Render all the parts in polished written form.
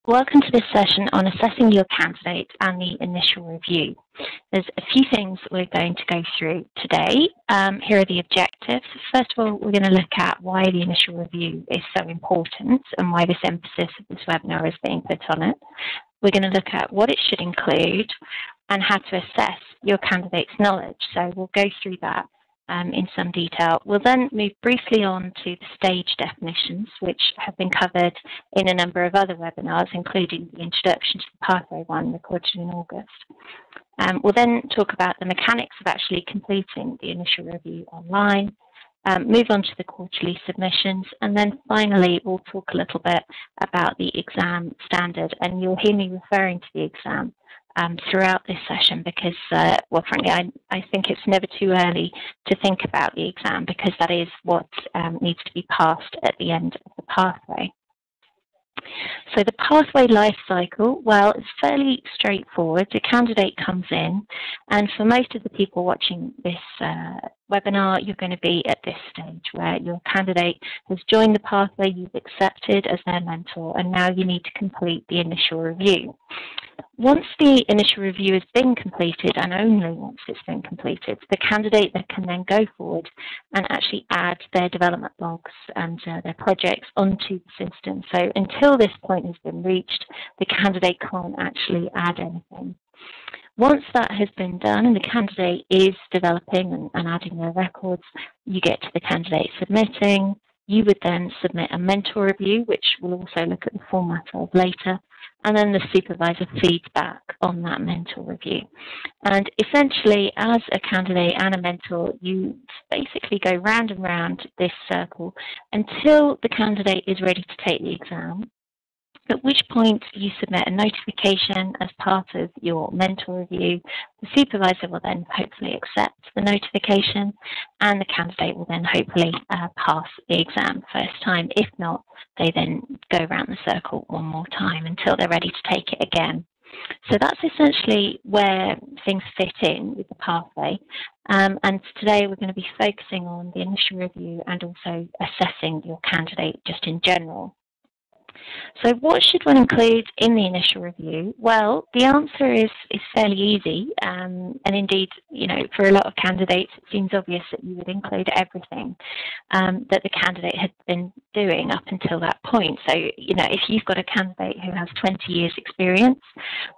Welcome to this session on assessing your candidate and the initial review. There's a few things we're going to go through today. Here are the objectives. First of all, we're going to look at why the initial review is so important and why this emphasis of this webinar is being put on it. We're going to look at what it should include and how to assess your candidate's knowledge. So we'll go through that in some detail. We'll then move briefly on to the stage definitions, which have been covered in a number of other webinars, including the introduction to the pathway one recorded in August. We'll then talk about the mechanics of actually completing the initial review online, move on to the quarterly submissions, and then finally we'll talk a little bit about the exam standard. And you'll hear me referring to the exam throughout this session because, well, frankly, I think it's never too early to think about the exam because that is what needs to be passed at the end of the pathway. So the pathway life cycle, well, it's fairly straightforward. The candidate comes in, and for most of the people watching this webinar, you're going to be at this stage where your candidate has joined the pathway, you've accepted as their mentor, and now you need to complete the initial review. Once the initial review has been completed, and only once it's been completed, the candidate can then go forward and actually add their development logs and their projects onto the system. So until this point has been reached, the candidate can't actually add anything. Once that has been done and the candidate is developing and adding their records, you get to the candidate submitting. You would then submit a mentor review, which we'll also look at the format of later, and then the supervisor feeds back on that mentor review. And essentially, as a candidate and a mentor, you basically go round and round this circle until the candidate is ready to take the exam, at which point you submit a notification as part of your mentor review. The supervisor will then hopefully accept the notification, and the candidate will then hopefully pass the exam first time. If not, they then go around the circle one more time until they're ready to take it again. So that's essentially where things fit in with the pathway. And today we're going to be focusing on the initial review and also assessing your candidate just in general. So what should one include in the initial review? Well, the answer is fairly easy, and indeed, you know, for a lot of candidates, it seems obvious that you would include everything that the candidate had been doing up until that point. So, you know, if you've got a candidate who has 20 years experience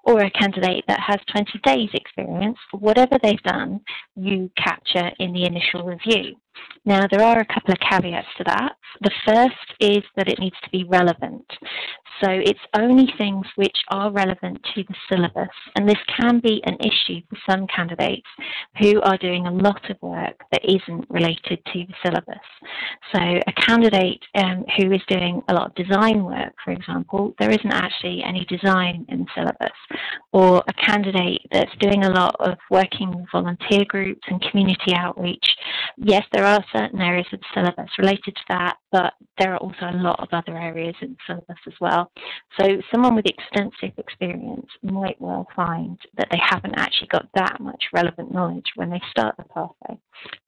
or a candidate that has 20 days experience, whatever they've done, you capture in the initial review. Now, there are a couple of caveats to that. The first is that it needs to be relevant. So it's only things which are relevant to the syllabus. And this can be an issue for some candidates who are doing a lot of work that isn't related to the syllabus. So a candidate who is doing a lot of design work, for example, there isn't actually any design in the syllabus. Or a candidate that's doing a lot of working with volunteer groups and community outreach. Yes, there are certain areas of the syllabus related to that, but there are also a lot of other areas in the syllabus as well. So someone with extensive experience might well find that they haven't actually got that much relevant knowledge when they start the pathway.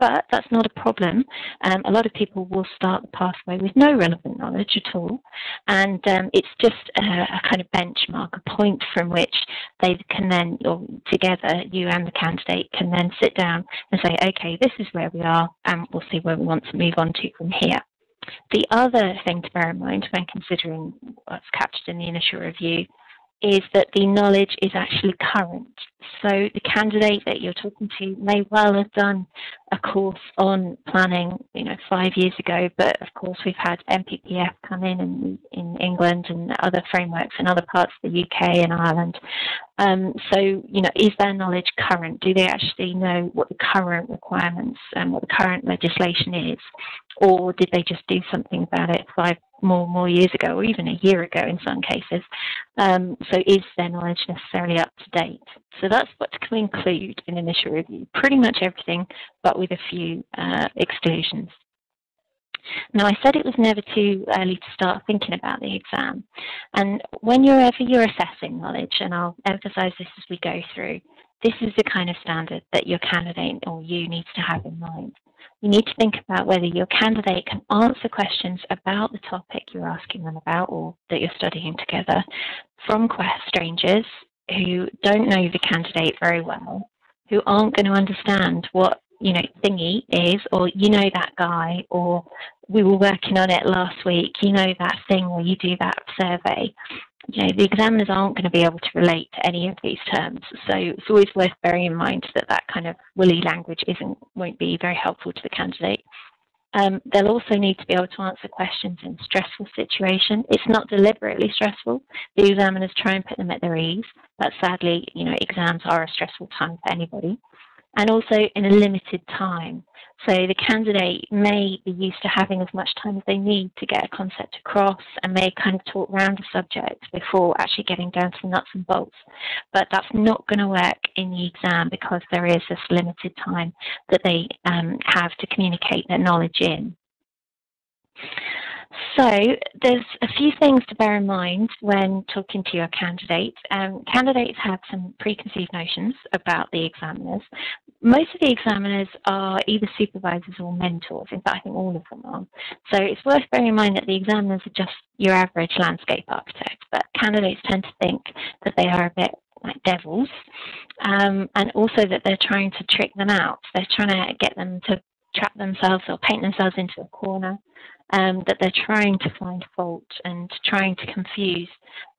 But that's not a problem. A lot of people will start the pathway with no relevant knowledge at all. And it's just a kind of benchmark, a point from which they can then, or together, you and the candidate can then sit down and say, okay, this is where we are, and we'll see where we want to move on to from here. The other thing to bear in mind when considering what's captured in the initial review is that the knowledge is actually current. So the candidate that you're talking to may well have done a course on planning, 5 years ago, but of course we've had MPPF come in England and other frameworks in other parts of the UK and Ireland. So, is their knowledge current? Do they actually know what the current requirements and what the current legislation is? Or did they just do something about it 5 more years ago, or even a year ago in some cases? So is their knowledge necessarily up to date? So that's what to include in initial review, pretty much everything, but with a few exclusions. Now, I said it was never too early to start thinking about the exam. And whenever you're assessing knowledge, and I'll emphasize this as we go through, this is the kind of standard that your candidate or you needs to have in mind. You need to think about whether your candidate can answer questions about the topic you're asking them about or that you're studying together from strangers who don't know the candidate very well, who aren't going to understand what, you know, thingy is, or you know that guy, or we were working on it last week, you know that thing where you do that survey. You know, the examiners aren't going to be able to relate to any of these terms. So it's always worth bearing in mind that that kind of woolly language won't be very helpful to the candidate. They'll also need to be able to answer questions in stressful situations. It's not deliberately stressful. The examiners try and put them at their ease, but sadly, you know, exams are a stressful time for anybody. And also in a limited time. So the candidate may be used to having as much time as they need to get a concept across and may kind of talk around the subject before actually getting down to the nuts and bolts. But that's not going to work in the exam because there is this limited time that they have to communicate their knowledge in. So there's a few things to bear in mind when talking to your candidate. Candidates have some preconceived notions about the examiners. Most of the examiners are either supervisors or mentors. In fact, I think all of them are. So it's worth bearing in mind that the examiners are just your average landscape architect, but candidates tend to think that they are a bit like devils, and also that they're trying to trick them out. They're trying to get them to trap themselves or paint themselves into a corner. That they're trying to find fault and trying to confuse.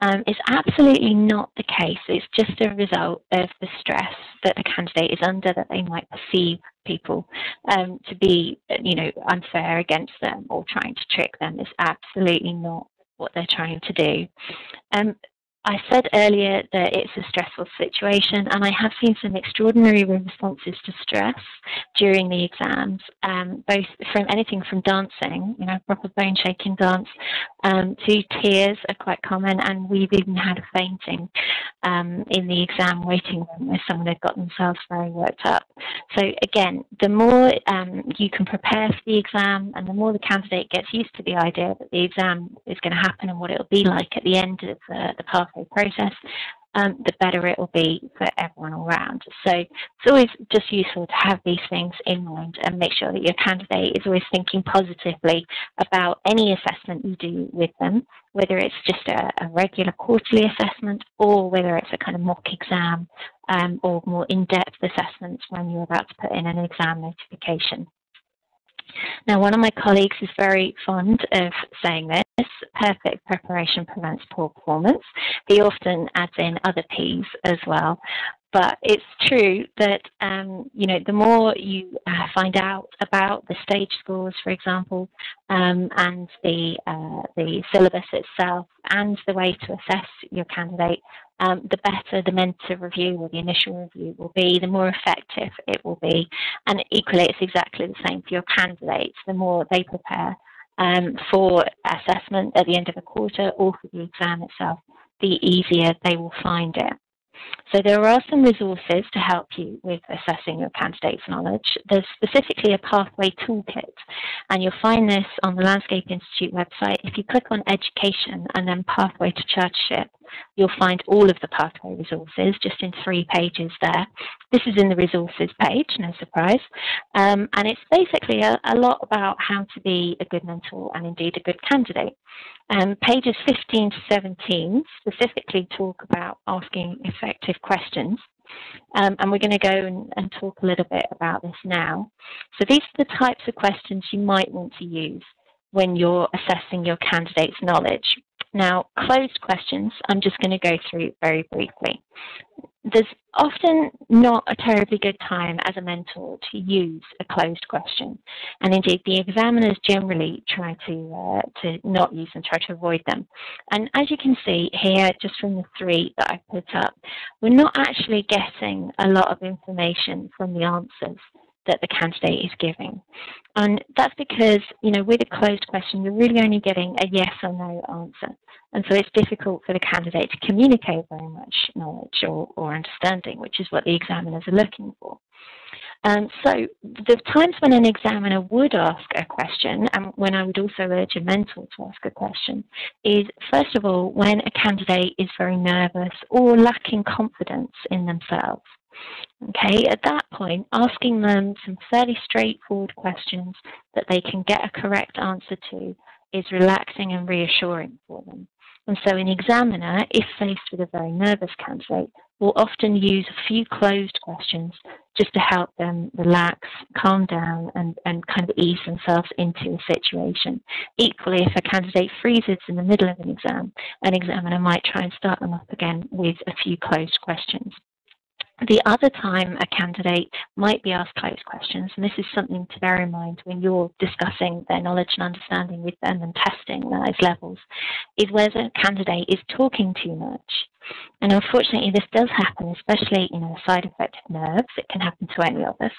It's absolutely not the case. It's just a result of the stress that the candidate is under, that they might perceive people to be, you know, unfair against them or trying to trick them. It's absolutely not what they're trying to do. I said earlier that it's a stressful situation, and I have seen some extraordinary responses to stress during the exams, both from anything from dancing, you know, proper bone-shaking dance, to tears are quite common, and we've even had a fainting in the exam waiting room where someone had got themselves very worked up. So again, the more you can prepare for the exam, and the more the candidate gets used to the idea that the exam is going to happen and what it will be like at the end of the pathway process, the better it will be for everyone all around. So it's always just useful to have these things in mind and make sure that your candidate is always thinking positively about any assessment you do with them, whether it's just a regular quarterly assessment or whether it's a kind of mock exam or more in-depth assessments when you're about to put in an exam notification. Now, one of my colleagues is very fond of saying this: perfect preparation prevents poor performance. He often adds in other P's as well. But it's true that, you know, the more you find out about the stage scores, for example, and the syllabus itself and the way to assess your candidate, the better the mentor review or the initial review will be, the more effective it will be. And equally, it's exactly the same for your candidates. The more they prepare for assessment at the end of a quarter or for the exam itself, the easier they will find it. So there are some resources to help you with assessing your candidate's knowledge. There's specifically a pathway toolkit, and you'll find this on the Landscape Institute website. If you click on Education and then Pathway to Chartership, you'll find all of the pathway resources just in 3 pages there. This is in the resources page, no surprise. And it's basically a lot about how to be a good mentor and indeed a good candidate. Pages 15 to 17 specifically talk about asking effective questions. And we're going to go and talk a little bit about this now. So these are the types of questions you might want to use when you're assessing your candidate's knowledge. Now, closed questions, I'm just going to go through very briefly. There's often not a terribly good time as a mentor to use a closed question. And indeed, the examiners generally try to not use them, try to avoid them. And as you can see here, just from the 3 that I put up, we're not actually getting a lot of information from the answers that the candidate is giving. And that's because, you know, with a closed question, you're really only getting a yes or no answer. And so it's difficult for the candidate to communicate very much knowledge or understanding, which is what the examiners are looking for. So the times when an examiner would ask a question, and when I would also urge a mentor to ask a question, is first of all when a candidate is very nervous or lacking confidence in themselves. Okay, at that point, asking them some fairly straightforward questions that they can get a correct answer to is relaxing and reassuring for them. And so an examiner, if faced with a very nervous candidate, will often use a few closed questions just to help them relax, calm down, and kind of ease themselves into a situation. Equally, if a candidate freezes in the middle of an exam, an examiner might try and start them up again with a few closed questions. The other time a candidate might be asked closed questions, and this is something to bear in mind when you're discussing their knowledge and understanding with them and testing those levels, is whether a candidate is talking too much. And unfortunately, this does happen, especially, a side effect of nerves. It can happen to any of us,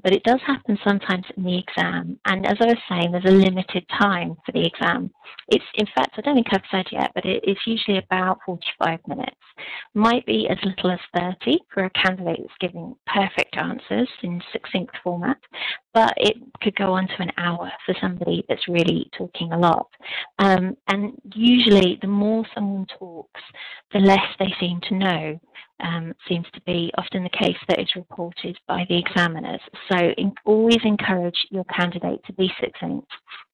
but it does happen sometimes in the exam. And as I was saying, there's a limited time for the exam. It's, in fact, I don't think I've said yet, but it's usually about 45 minutes. Might be as little as 30 for a candidate that's giving perfect answers in succinct format, but it could go on to an hour for somebody that's really talking a lot. And usually, the more someone talks, the less they seem to know, seems to be often the case that is reported by the examiners. So always encourage your candidate to be succinct.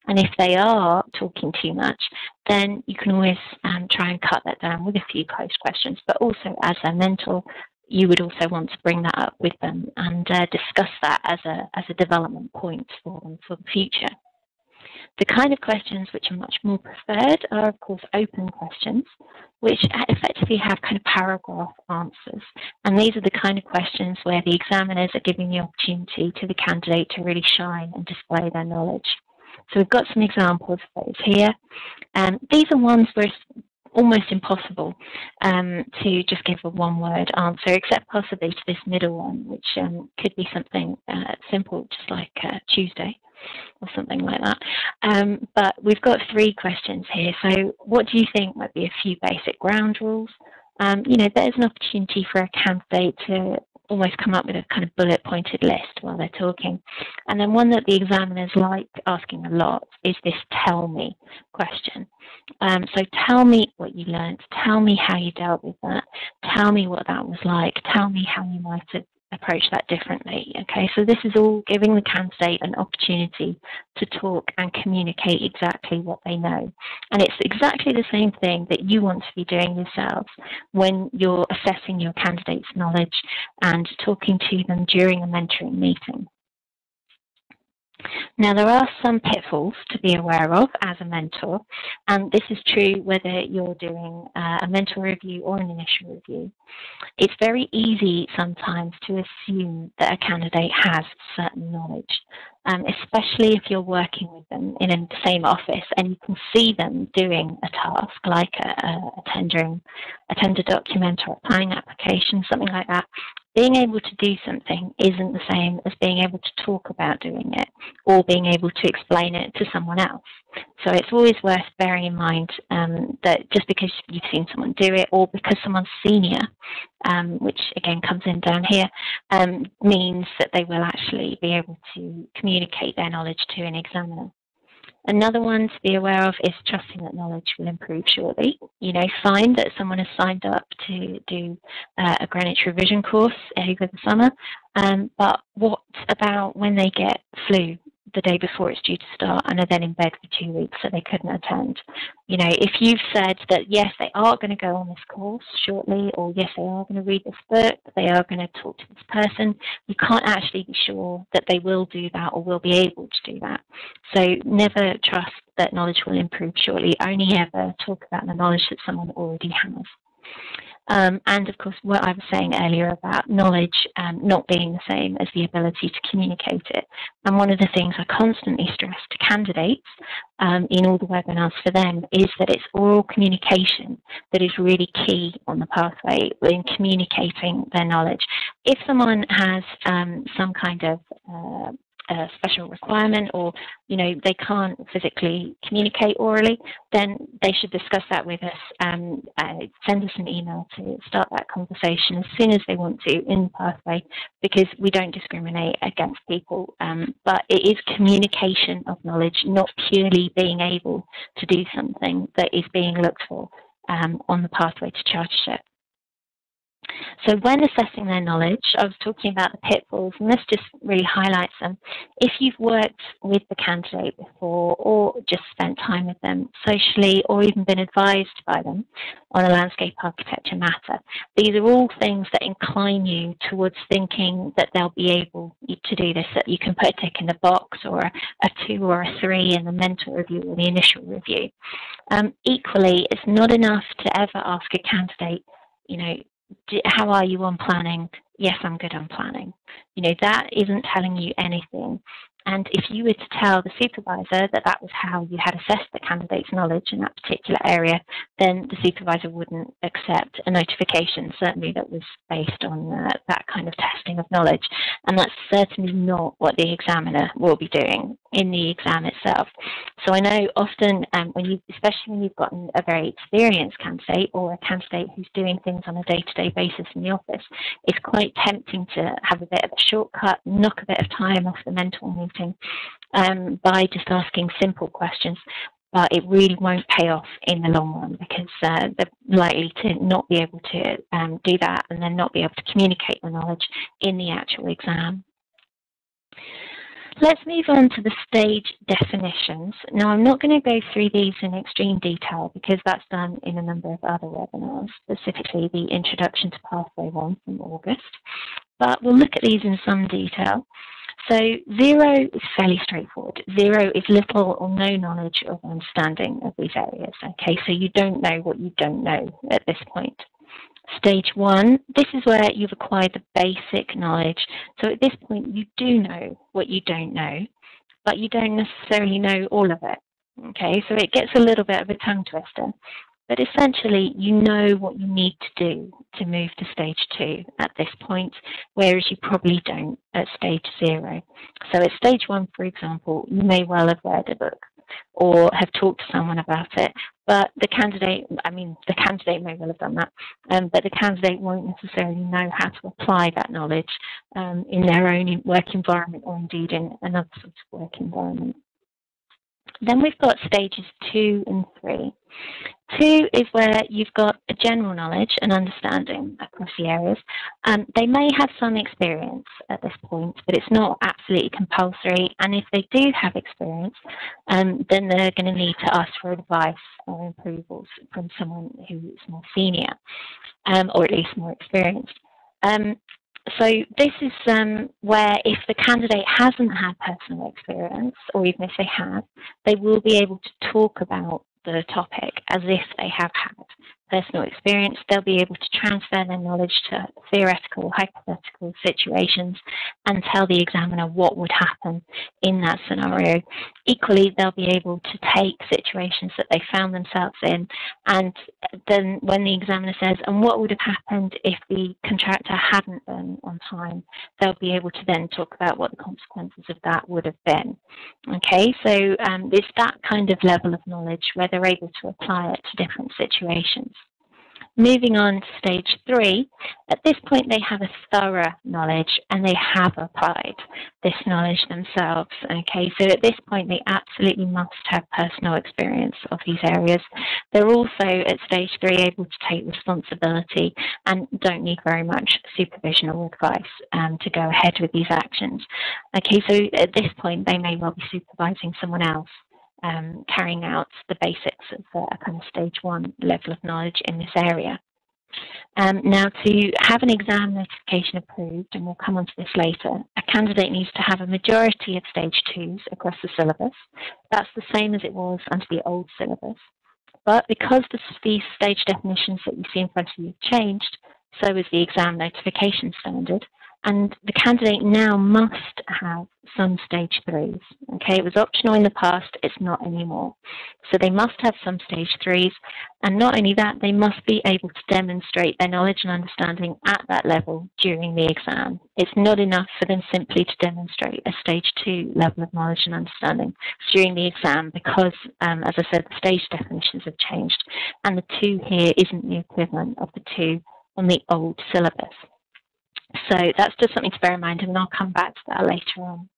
And if they are talking too much, then you can always try and cut that down with a few closed questions. But also, as a mentor, you would also want to bring that up with them and discuss that as a development point for them for the future. The kind of questions which are much more preferred are, of course, open questions, which effectively have kind of paragraph answers. And these are the kind of questions where the examiners are giving the opportunity to the candidate to really shine and display their knowledge. So we've got some examples of those here. These are ones where it's almost impossible to just give a one-word answer, except possibly to this middle one, which could be something simple, just like Tuesday, or something like that. But we've got 3 questions here. So what do you think might be a few basic ground rules? There's an opportunity for a candidate to almost come up with a kind of bullet-pointed list while they're talking. And then one that the examiners like asking a lot is this tell me question. So tell me what you learned, tell me how you dealt with that, tell me what that was like, tell me how you might have approach that differently. Okay, so this is all giving the candidate an opportunity to talk and communicate exactly what they know. And it's exactly the same thing that you want to be doing yourselves when you're assessing your candidate's knowledge and talking to them during a mentoring meeting. Now, there are some pitfalls to be aware of as a mentor, and this is true whether you're doing a mentor review or an initial review. It's very easy sometimes to assume that a candidate has certain knowledge, especially if you're working with them in the same office and you can see them doing a task like a tender document or a planning application, something like that. Being able to do something isn't the same as being able to talk about doing it or being able to explain it to someone else. So it's always worth bearing in mind that just because you've seen someone do it or because someone's senior, which again comes in down here, means that they will actually be able to communicate their knowledge to an examiner. Another one to be aware of is trusting that knowledge will improve shortly. Find that someone has signed up to do a Greenwich revision course over the summer, but what about when they get flu the day before it's due to start and are then in bed for 2 weeks so they couldn't attend? If you've said that yes, they are going to go on this course shortly, or yes, they are going to read this book, they are going to talk to this person, you can't actually be sure that they will do that or will be able to do that. So never trust that knowledge will improve shortly. Only ever talk about the knowledge that someone already has. And of course, what I was saying earlier about knowledge not being the same as the ability to communicate it. And one of the things I constantly stress to candidates in all the webinars for them is that it's oral communication that is really key on the pathway in communicating their knowledge. If someone has some kind of special requirement or they can't physically communicate orally, then they should discuss that with us and send us an email to start that conversation as soon as they want to in the pathway, because we don't discriminate against people, but it is communication of knowledge, not purely being able to do something that is being looked for on the pathway to chartership. So when assessing their knowledge, I was talking about the pitfalls, and this just really highlights them. If you've worked with the candidate before or just spent time with them socially or even been advised by them on a landscape architecture matter, these are all things that incline you towards thinking that they'll be able to do this, that you can put a tick in the box or a 2 or a 3 in the mental review or the initial review. Equally, it's not enough to ever ask a candidate, you know, how are you on planning? Yes, I'm good on planning. You know, that isn't telling you anything. And if you were to tell the supervisor that that was how you had assessed the candidate's knowledge in that particular area, then the supervisor wouldn't accept a notification, certainly that was based on that kind of testing of knowledge. And that's certainly not what the examiner will be doing in the exam itself. So I know often, especially when you've got a very experienced candidate or a candidate who's doing things on a day-to-day basis in the office, it's quite tempting to have a bit of a shortcut, knock a bit of time off the mentor meeting by just asking simple questions. But it really won't pay off in the long run because they're likely to not be able to do that and then not be able to communicate the knowledge in the actual exam. Let's move on to the stage definitions. Now, I'm not going to go through these in extreme detail because that's done in a number of other webinars, specifically the Introduction to Pathway 1 from August. But we'll look at these in some detail. So 0 is fairly straightforward. 0 is little or no knowledge or understanding of these areas. Okay, so you don't know what you don't know at this point. Stage 1, this is where you've acquired the basic knowledge. So at this point, you do know what you don't know, but you don't necessarily know all of it. Okay, so it gets a little bit of a tongue twister. But essentially, you know what you need to do to move to stage 2 at this point, whereas you probably don't at stage 0. So at stage 1, for example, you may well have read a book or have talked to someone about it, but the candidate may well have done that, but the candidate won't necessarily know how to apply that knowledge in their own work environment or indeed in another sort of work environment. Then we've got stages 2 and 3. 2 is where you've got a general knowledge and understanding across the areas. They may have some experience at this point, but it's not absolutely compulsory. And if they do have experience, then they're going to need to ask for advice or approvals from someone who is more senior, or at least more experienced. So this is where if the candidate hasn't had personal experience, or even if they have, they will be able to talk about the topic as if they have had personal experience. They'll be able to transfer their knowledge to theoretical, hypothetical situations and tell the examiner what would happen in that scenario. Equally, they'll be able to take situations that they found themselves in, and then when the examiner says, and what would have happened if the contractor hadn't been on time, they'll be able to then talk about what the consequences of that would have been. Okay, so it's that kind of level of knowledge where they're able to apply it to different situations. Moving on to stage 3, at this point they have a thorough knowledge and they have applied this knowledge themselves. Okay, so at this point they absolutely must have personal experience of these areas. They're also at stage 3 able to take responsibility and don't need very much supervision or advice to go ahead with these actions. Okay, so at this point they may well be supervising someone else, carrying out the basics of a kind of stage 1 level of knowledge in this area. Now, to have an exam notification approved, and we'll come on to this later, a candidate needs to have a majority of stage 2s across the syllabus. That's the same as it was under the old syllabus. But because these stage definitions that you see in front of you have changed, so is the exam notification standard. And the candidate now must have some stage 3s. Okay, it was optional in the past, it's not anymore. So they must have some stage 3s, and not only that, they must be able to demonstrate their knowledge and understanding at that level during the exam. It's not enough for them simply to demonstrate a stage 2 level of knowledge and understanding during the exam because, as I said, the stage definitions have changed, and the 2 here isn't the equivalent of the 2 on the old syllabus. So that's just something to bear in mind, and I'll come back to that later on.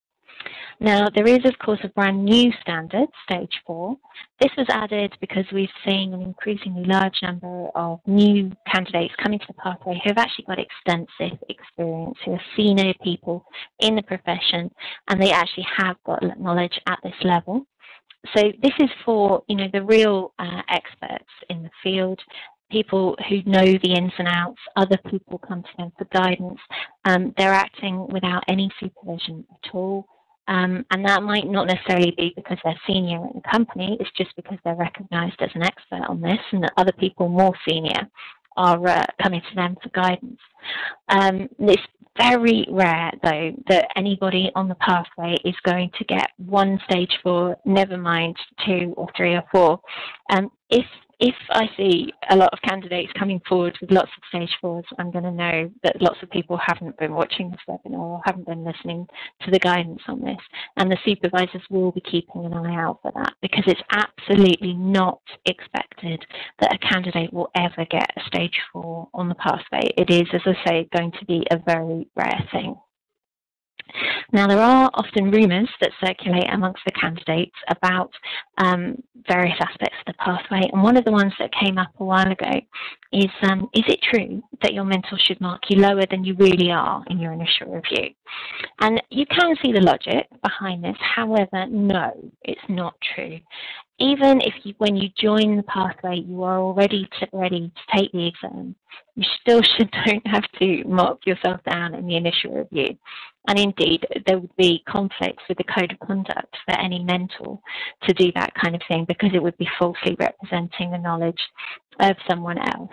Now, there is, of course, a brand new standard, Stage 4. This was added because we've seen an increasingly large number of new candidates coming to the pathway who have actually got extensive experience, who are senior people in the profession, and they actually have got knowledge at this level. So this is for, the real experts in the field, people who know the ins and outs. Other people come to them for guidance. They're acting without any supervision at all. And that might not necessarily be because they're senior in the company. It's just because they're recognised as an expert on this, and that other people more senior are coming to them for guidance. It's very rare, though, that anybody on the pathway is going to get one Stage 4, never mind 2 or 3 or 4. If I see a lot of candidates coming forward with lots of Stage 4s, I'm going to know that lots of people haven't been watching this webinar or haven't been listening to the guidance on this. And the supervisors will be keeping an eye out for that, because it's absolutely not expected that a candidate will ever get a Stage 4 on the pathway. It is, as I say, going to be a very rare thing. Now, there are often rumours that circulate amongst the candidates about various aspects of the pathway, and one of the ones that came up a while ago is it true that your mentor should mark you lower than you really are in your initial review? And you can see the logic behind this. However, no, it's not true. Even if when you join the pathway, you are already ready to take the exam, you still don't have to mark yourself down in the initial review. And indeed, there would be conflicts with the code of conduct for any mentor to do that kind of thing, because it would be falsely representing the knowledge of someone else.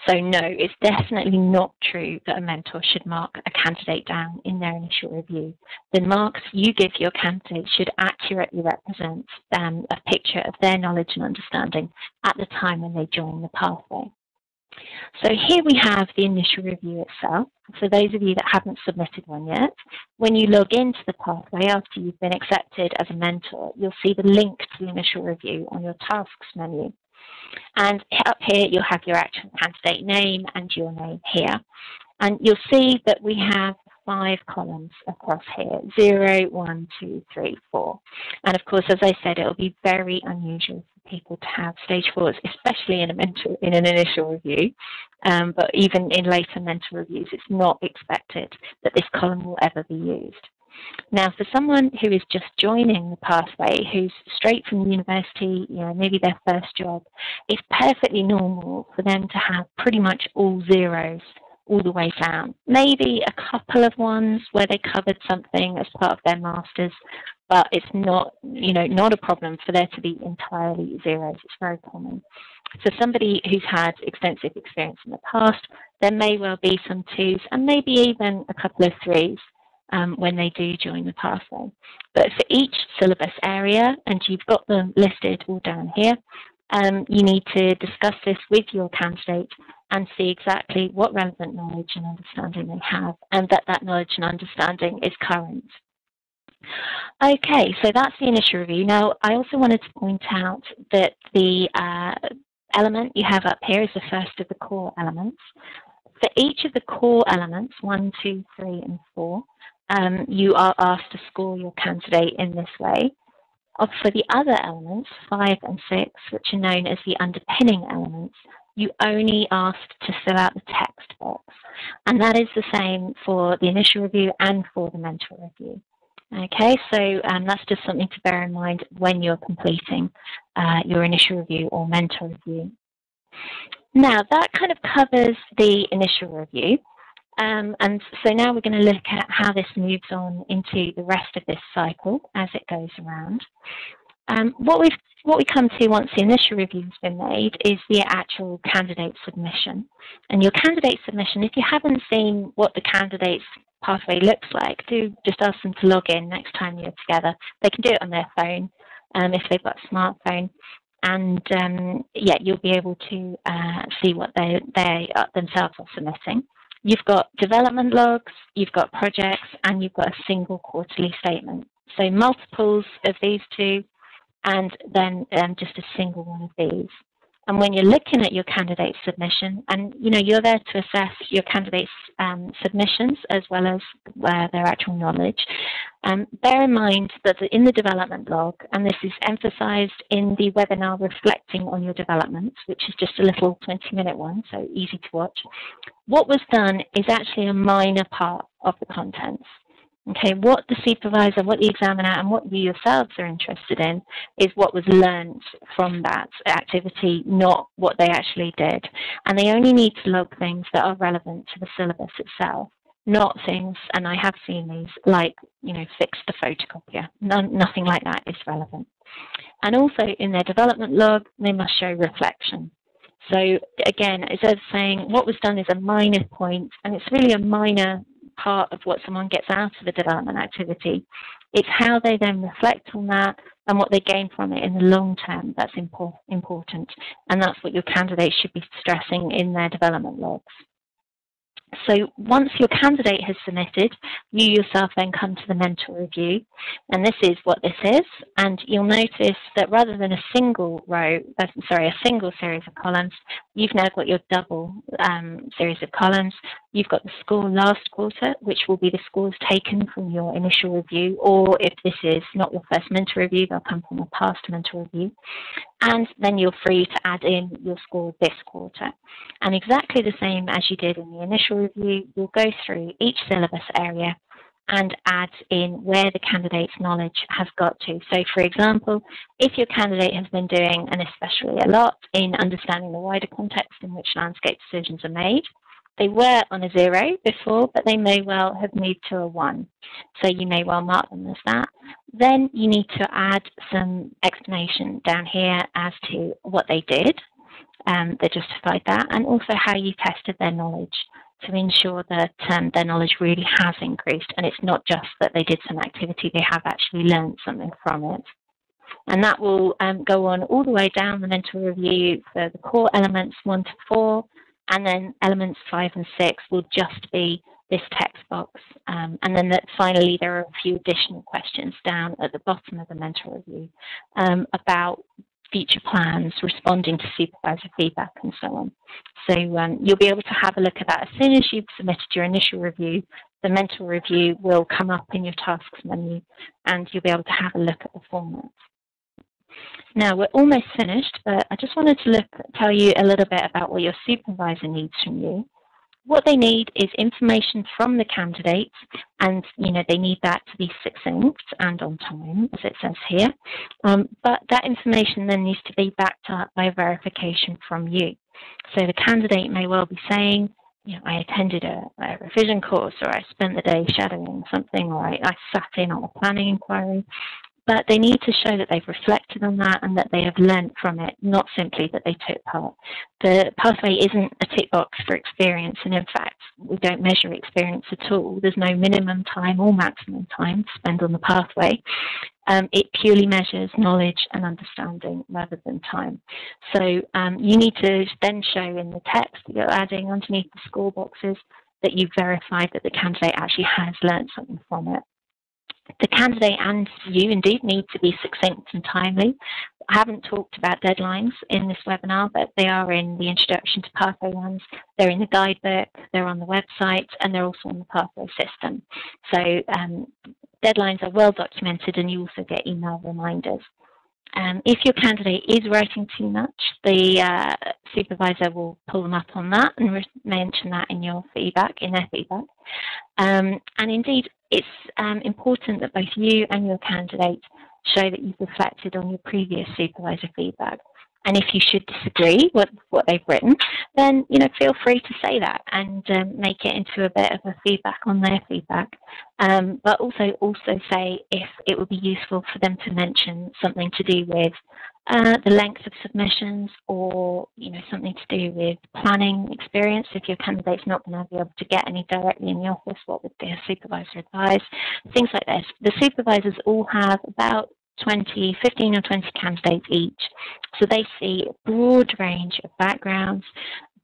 So no, it's definitely not true that a mentor should mark a candidate down in their initial review. The marks you give your candidate should accurately represent a picture of their knowledge and understanding at the time when they join the pathway. So here we have the initial review itself. For those of you that haven't submitted one yet, when you log into the pathway after you've been accepted as a mentor, you'll see the link to the initial review on your tasks menu. And up here, you'll have your actual candidate name and your name here. And you'll see that we have 5 columns across here, 0, 1, 2, 3, 4. And of course, as I said, it'll be very unusual for people to have Stage 4s, especially in an initial review. But even in later mentor reviews, it's not expected that this column will ever be used. Now, for someone who is just joining the pathway, who's straight from university, maybe their first job, it's perfectly normal for them to have pretty much all 0s all the way down. Maybe a couple of ones where they covered something as part of their masters, but it's not, not a problem for there to be entirely 0s. It's very common. For somebody who's had extensive experience in the past, there may well be some 2s and maybe even a couple of 3s. When they do join the pathway. But for each syllabus area, and you've got them listed all down here, you need to discuss this with your candidate and see exactly what relevant knowledge and understanding they have, and that knowledge and understanding is current. Okay, so that's the initial review. Now, I also wanted to point out that the element you have up here is the first of the core elements. For each of the core elements, 1, 2, 3, and 4, you are asked to score your candidate in this way. For the other elements, 5 and 6, which are known as the underpinning elements, you only asked to fill out the text box. And that is the same for the initial review and for the mentor review. Okay, so that's just something to bear in mind when you're completing your initial review or mentor review. Now, that kind of covers the initial review. And so now we're going to look at how this moves on into the rest of this cycle as it goes around. What we come to once the initial review has been made is the actual candidate submission. And your candidate submission, if you haven't seen what the candidate's pathway looks like, do just ask them to log in next time you're together. They can do it on their phone if they've got a smartphone. And yeah, you'll be able to see what they themselves are submitting. You've got development logs, you've got projects, and you've got a single quarterly statement. So multiples of these two, and then just a single one of these. And when you're looking at your candidate submission, and you're there to assess your candidate's submissions as well as their actual knowledge, bear in mind that in the development log, and this is emphasised in the webinar reflecting on your development, which is just a little 20-minute one, so easy to watch, what was done is actually a minor part of the contents. Okay, what the supervisor, what the examiner, and what you yourselves are interested in is what was learned from that activity, not what they actually did. And they only need to log things that are relevant to the syllabus itself, not things, and I have seen these, like, fix the photocopier. Nothing like that is relevant. And also in their development log, they must show reflection. So again, instead of saying what was done is a minor point, and it's really a minor part of what someone gets out of the development activity, it's how they then reflect on that and what they gain from it in the long term that's important. And that's what your candidates should be stressing in their development logs. So once your candidate has submitted, you yourself then come to the mentor review, and this is what this is. And you'll notice that rather than a single series of columns, you've now got your double series of columns. You've got the score last quarter, which will be the scores taken from your initial review, or if this is not your first mentor review, they'll come from a past mentor review. And then you're free to add in your score this quarter. And exactly the same as you did in the initial review, you'll go through each syllabus area and add in where the candidate's knowledge has got to. So, for example, if your candidate has been doing, and especially a lot, in understanding the wider context in which landscape decisions are made, they were on a 0 before, but they may well have moved to a 1. So you may well mark them as that. Then you need to add some explanation down here as to what they did, they justified that, and also how you tested their knowledge to ensure that their knowledge really has increased, and it's not just that they did some activity, they have actually learned something from it. And that will go on all the way down the mentor review for the core elements 1 to 4, and then elements 5 and 6 will just be this text box. And then finally, there are a few additional questions down at the bottom of the mentor review about future plans, responding to supervisor feedback, and so on. So you'll be able to have a look at that. As soon as you've submitted your initial review, the mentor review will come up in your tasks menu, and you'll be able to have a look at the format. Now, we're almost finished, but I just wanted to tell you a little bit about what your supervisor needs from you. What they need is information from the candidates, and they need that to be succinct and on time, as it says here. But that information then needs to be backed up by verification from you. So the candidate may well be saying, I attended a revision course, or I spent the day shadowing something, or I sat in on a planning inquiry. But they need to show that they've reflected on that and that they have learned from it, not simply that they took part. The pathway isn't a tick box for experience, and in fact, we don't measure experience at all. There's no minimum time or maximum time to spend on the pathway. It purely measures knowledge and understanding rather than time. So you need to then show in the text that you're adding underneath the score boxes that you've verified that the candidate actually has learned something from it. The candidate and you indeed need to be succinct and timely. I haven't talked about deadlines in this webinar, but they are in the Introduction to Pathway ones. They're in the guidebook, they're on the website, and they're also on the Pathway system. So deadlines are well documented, and you also get email reminders. If your candidate is writing too much, the supervisor will pull them up on that and mention that in their feedback. And indeed, it's important that both you and your candidate show that you've reflected on your previous supervisor feedback. And if you should disagree with what they've written, then feel free to say that and make it into a bit of a feedback on their feedback. But also say if it would be useful for them to mention something to do with the length of submissions, or something to do with planning experience. If your candidate's not going to be able to get any directly in the office, what would their supervisor advise? Things like this. The supervisors all have about 15 or 20 candidates each. So they see a broad range of backgrounds,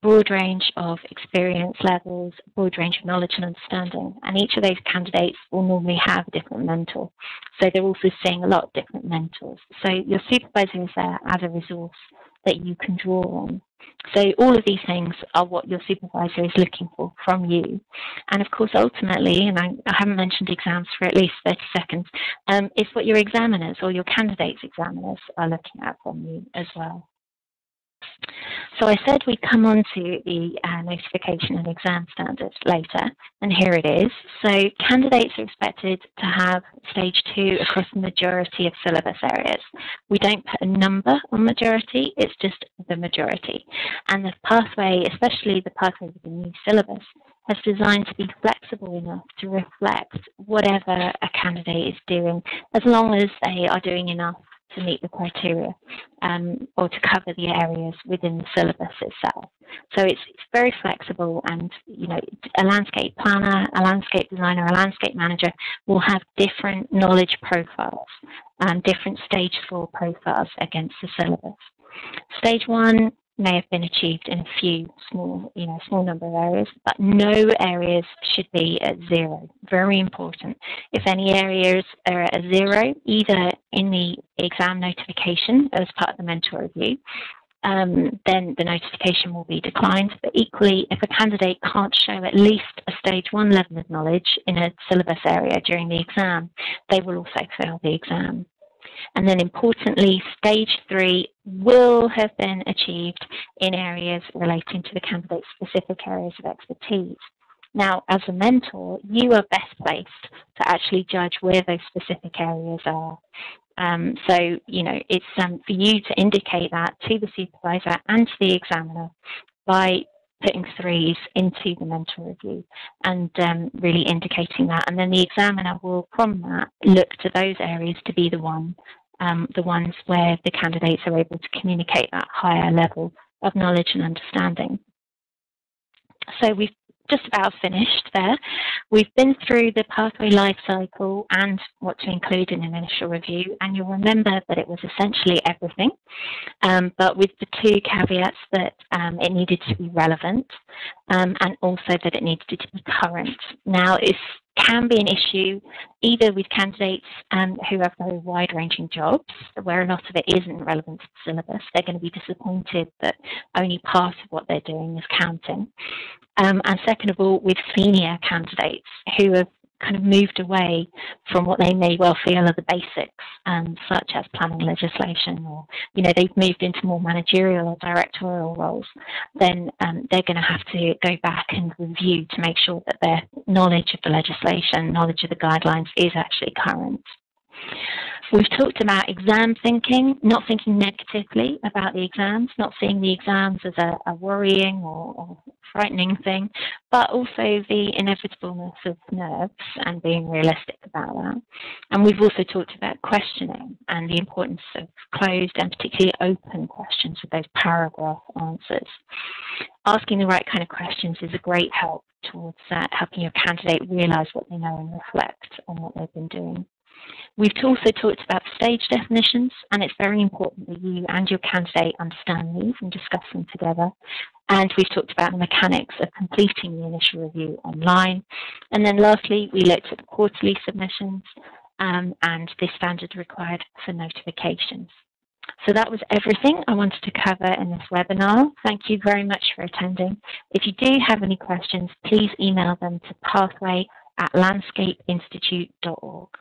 broad range of experience levels, broad range of knowledge and understanding. And each of those candidates will normally have a different mentor. So they're also seeing a lot of different mentors. So your supervisor is there as a resource that you can draw on. So all of these things are what your supervisor is looking for from you. And of course, ultimately, and I haven't mentioned exams for at least 30 seconds, it's what your examiners or your candidates' examiners are looking at from you as well. So I said we'd come on to the notification and exam standards later, and here it is. So candidates are expected to have stage 2 across the majority of syllabus areas. We don't put a number on majority, it's just the majority. And the pathway, especially the pathway with the new syllabus, has designed to be flexible enough to reflect whatever a candidate is doing, as long as they are doing enough to meet the criteria or to cover the areas within the syllabus itself. So it's very flexible, and you know, a landscape planner, a landscape designer, a landscape manager will have different knowledge profiles and different stage 4 profiles against the syllabus. Stage 1 may have been achieved in a few small number of areas, but no areas should be at 0. Very important. If any areas are at a 0, either in the exam notification as part of the mentor review, then the notification will be declined. But equally, if a candidate can't show at least a stage 1 level of knowledge in a syllabus area during the exam, they will also fail the exam. And then importantly, stage 3 will have been achieved in areas relating to the candidate's specific areas of expertise. Now, as a mentor, you are best placed to actually judge where those specific areas are. So, you know, it's for you to indicate that to the supervisor and to the examiner by putting 3s into the mentor review and really indicating that. And then the examiner will, from that, look to those areas to be the ones where the candidates are able to communicate that higher level of knowledge and understanding. So we've just about finished there. We've been through the pathway life cycle and what to include in an initial review, and you'll remember that it was essentially everything, but with the 2 caveats that it needed to be relevant and also that it needed to be current. Now, it can be an issue either with candidates who have very wide-ranging jobs, where a lot of it isn't relevant to the syllabus. They're going to be disappointed that only part of what they're doing is counting. And second of all, with senior candidates who have kind of moved away from what they may well feel are the basics, such as planning legislation, or, you know, they've moved into more managerial or directorial roles, then they're going to have to go back and review to make sure that their knowledge of the legislation, knowledge of the guidelines is actually current. We've talked about exam thinking, not thinking negatively about the exams, not seeing the exams as a worrying or frightening thing, but also the inevitableness of nerves and being realistic about that. And we've also talked about questioning and the importance of closed and particularly open questions with those paragraph answers. Asking the right kind of questions is a great help towards helping your candidate realise what they know and reflect on what they've been doing. We've also talked about stage definitions, and it's very important that you and your candidate understand these and discuss them together. And we've talked about the mechanics of completing the initial review online. And then lastly, we looked at the quarterly submissions and the standard required for notifications. So that was everything I wanted to cover in this webinar. Thank you very much for attending. If you do have any questions, please email them to pathway@landscapeinstitute.org.